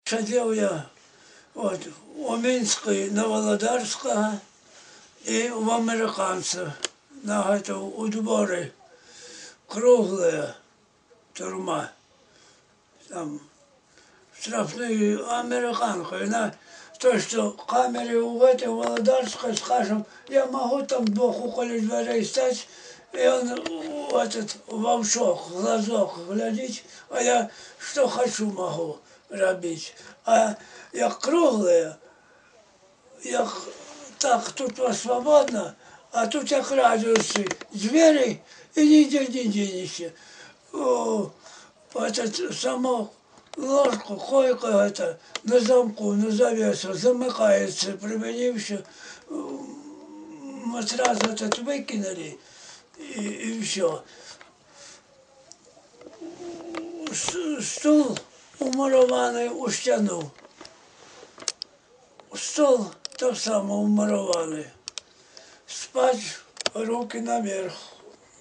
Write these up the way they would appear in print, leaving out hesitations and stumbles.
Сидів я у Мінській на Володарського і в американців у дворі круглая тюрьма. Там штрафные американка. То, что в камере в этой Володарской, скажем, я могу там двух около дверей стать, и он в овшок, в глазок глядеть, а я что хочу могу робить. А як круглая, як так тут свободно, а тут як радиусы двери, и нигде не денешься. Само ложку, койка на замку, на завесу, замыкается, применивши, матрас выкинули, и все. Стул умурований у стіну. Стол так само умурований. Спать руки наверх,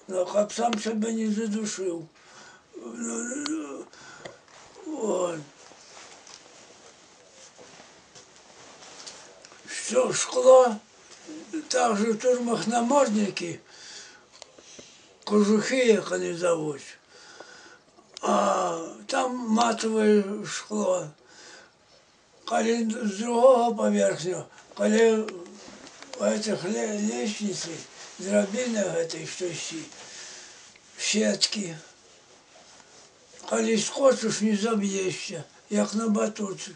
щоб сам себе не задушив. Вот. Все, шкло, также в тюрмах намордники, кожухи, як вони зовуть. А там матове шкло. Коли з другого поверхня, коли в этих лестниці, драбинах этой, що сетки, коли скочиш, не заб'єшся, як на батуті.